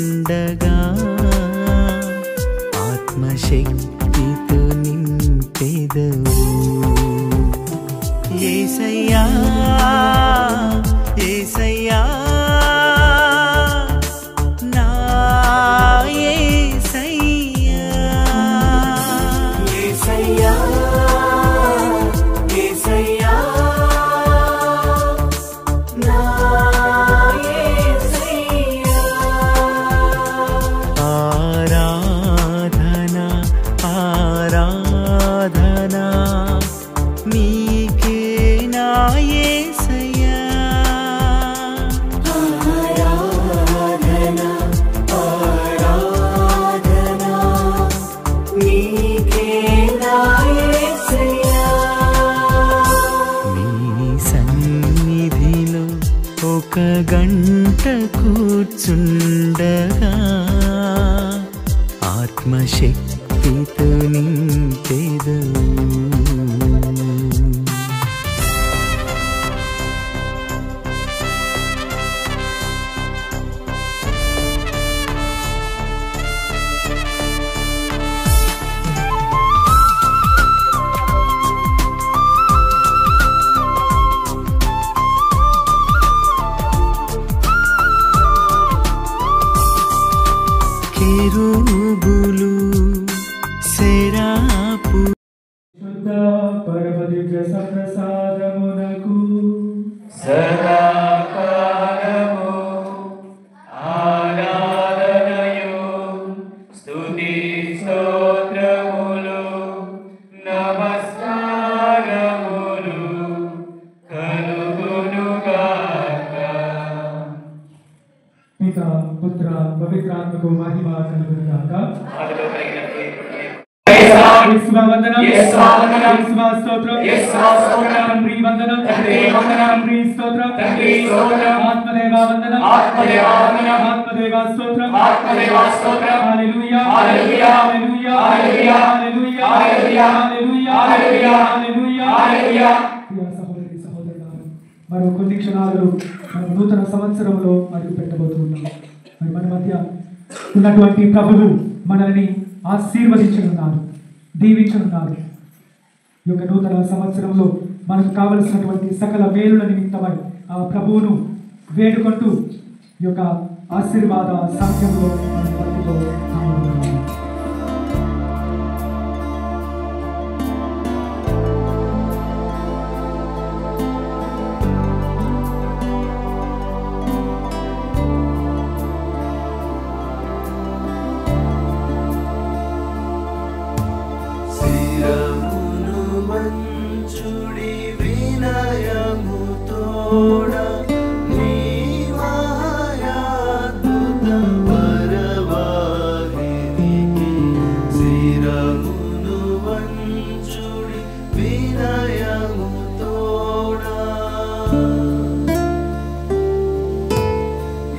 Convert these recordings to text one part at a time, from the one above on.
కూర్చుండగా ఆత్మశక్తితో నింపెదవు. యేసయ్యా యేసయ్యా నా యేసయ్యా యేసయ్యా యేసయ్యా నా యేసయ్యా. ఆరాధన ఆరాధన నీకే నా యేసయ్యా. ఆరాధన ఆరాధన నీకే నా యేసయ్యా. నీ సన్నిధిలో ఒక గంట కూర్చుండగా ఆత్మశక్తితో నింపెదవు. కెరూబులు సెరాపు శుద్ధ పరమ దివ్య సప్రసాదమునకు సదాకాలము ఆరాధనయు స్తుతి స్తోత్రములు నమస్కారములు కలుగునుగాక. పితా పుత్ర పవిత్రాత్మకు మహిమ కలుగునుగాక. యేసువా వందనం యేసువా స్తోత్రం యేసువా స్తోత్రం తండ్రి వందనం తండ్రి స్తోత్రం తండ్రి స్తోత్రం ఆత్మదేవా వందనం ఆత్మదేవా వందనం ఆత్మదేవా స్తోత్రం ఆత్మదేవా స్తోత్రం హల్లెలూయా హల్లెలూయా హల్లెలూయా హల్లెలూయా హల్లెలూయా హల్లెలూయా హల్లెలూయా హల్లెలూయా హల్లెలూయా. ప్రియ సహోదరి సహోదరులారా, మరో కొన్ని క్షణాలలో మనం నూతన సంవత్సరంలో అడుగు పెట్టబోతున్నాం. మరి మన మధ్య ఉన్నటువంటి ప్రభువు మనల్ని ఆశీర్వదించనున్నారు, దీవించనున్నారు. ఈ యొక్క నూతన సంవత్సరంలో మనకు కావలసినటువంటి సకల మేలుల నిమిత్తమై ఆ ప్రభువును వేడుకుంటూ ఈ యొక్క ఆశీర్వాద సాధ్యంలో మన మధ్యలో ఆనందిద్దాము. మంచుడి వినయముతోడ నీ మహాయాద్భుత వరవాహినికి శిరమును మంచుడి వినయముతోడ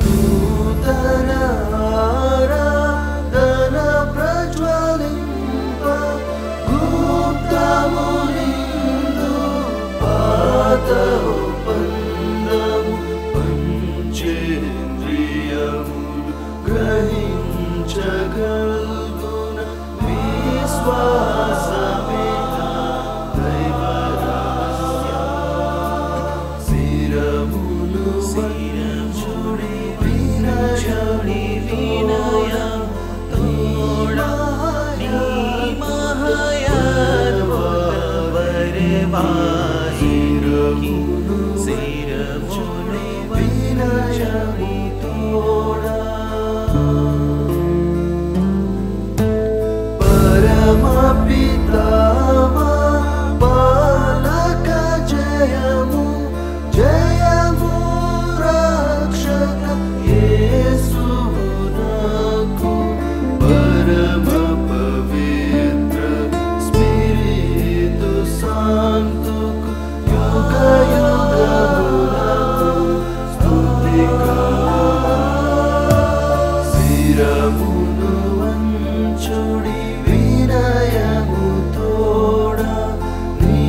నూతన ఆరాధన ప్రజ్వలింప గుప్తమునిందు పాదోపందము పంచేంద్రియములు గ్రహించగల్గున విశ్వాసమే దైవరహస్యం. శిరమును వంచుడి వినయం తోడా నీ మహాయాద్భుతవరవాహినికి శిరమును వినయముతోడా పరమపితామా బాలక జయము జయము రక్షక యేసునకు పరమ పవిత్ర స్పిరితు సాంతుకు యుగ యుగములకు స్తుతి శిరమును వంచుడి వినయముతోడా నీ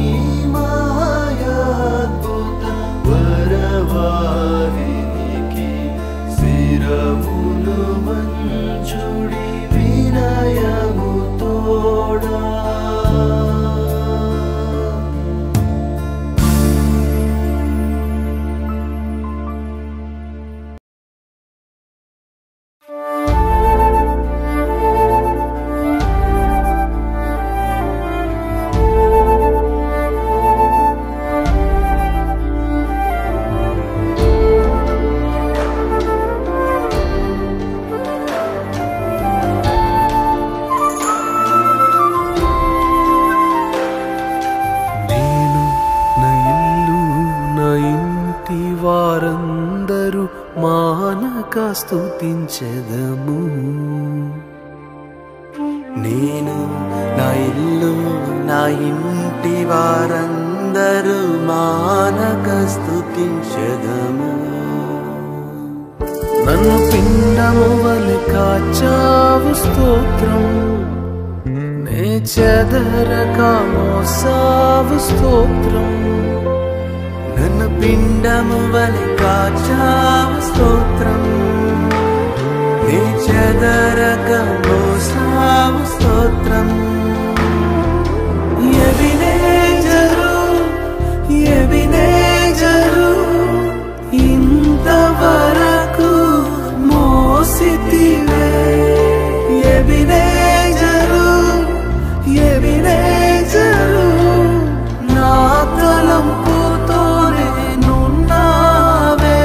మహాయాద్భుత వరవాహినికి శిరమును వంచుడి స్తుతించెదము. నేను నా ఇల్లు నా ఇంటి వారందరూ మానక స్తుతించెదము. నన్ను పిండము వలె కాచావు స్తోత్రం, నే చెదరక మోసావు స్తోత్రం. నన్ను పిండము వలె కాచావు స్తోత్రం, నే చెదరక మోసావు స్తోత్రం. ఎబినేజరు ఎబినేజరు ఇంతవరకు మోసితివే. ఎబినేజరు ఎబినేజరు నా తలంపుతోనే నున్నావే.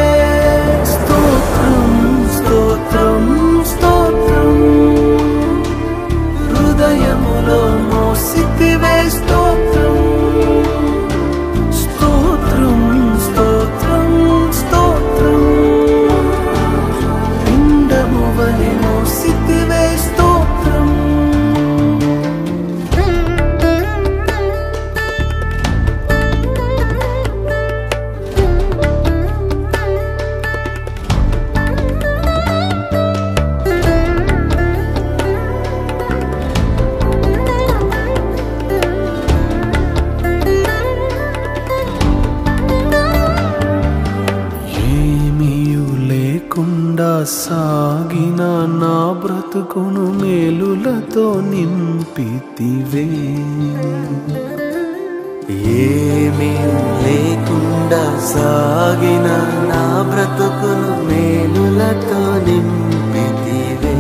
స్తోత్రం స్తోత్రం స్తోత్రం, హృదయములో మోసితివే స్తోత్రం. స్తోత్రం స్తోత్రం స్తోత్రం, పిండము వలె మోసితివే స్తోత్రం. సాగిన నా బ్రతుకును మేలులతో నింపితివే. ఏమీ లేకుండా సాగిన నా బ్రతుకును మేలులతో నింపితివే.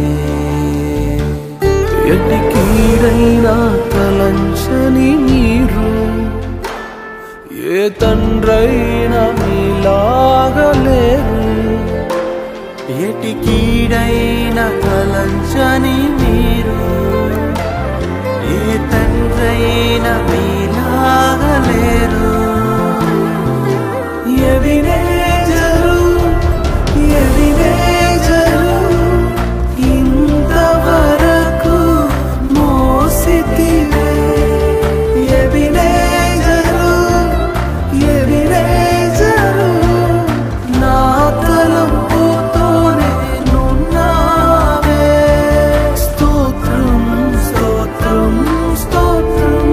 ఎట్టి కీడైనా తలంచని మీరు, ఏ తండ్రైనా మీలాగలేరు. ఎటి కీడైన తలంచని మీరు, ఏ తండ్రైన మీలాగలేరు. ఎబినేజరు ఎబినేజరు ఇంతవరకు మోసితివే. ఎబినేజరు ఎబినేజరు నా తలంపుతోనే నున్నావే. స్తోత్రం స్తోత్రం స్తోత్రం,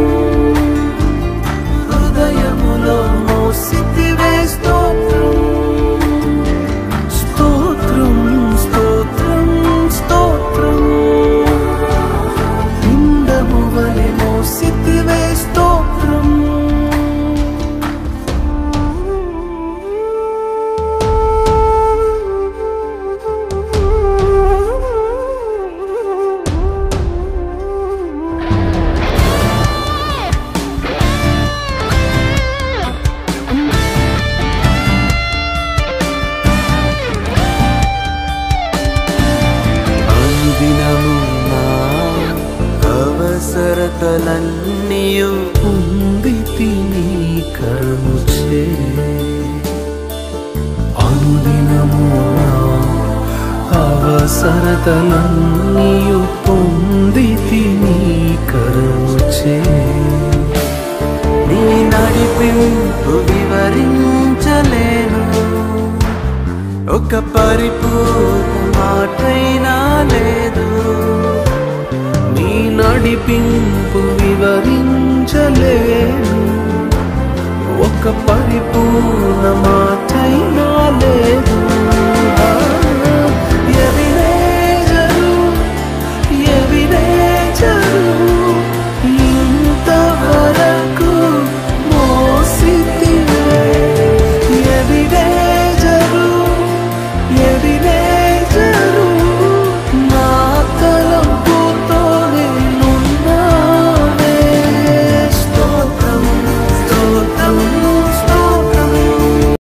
హృదయములో మోసితివే స్తోత్రం. స్తోత్రం స్తోత్రం స్తోత్రం, పిండము వలె మోసితివే స్తోత్రం. అనుదినము నా అవసరతలన్నీయు పొందితి నీ కరుణచే. అనుదినము నా అవసరతలన్నీయు పొందితి నీ కరుణచే. నీ నడిపింపు వివరించలేను, ఒక పరిపూర్ణ మాటైనా లేదు. నీ నడిపింపు వివరించలేను, ఒక పరిపూర్ణ మాటైనా లేదు.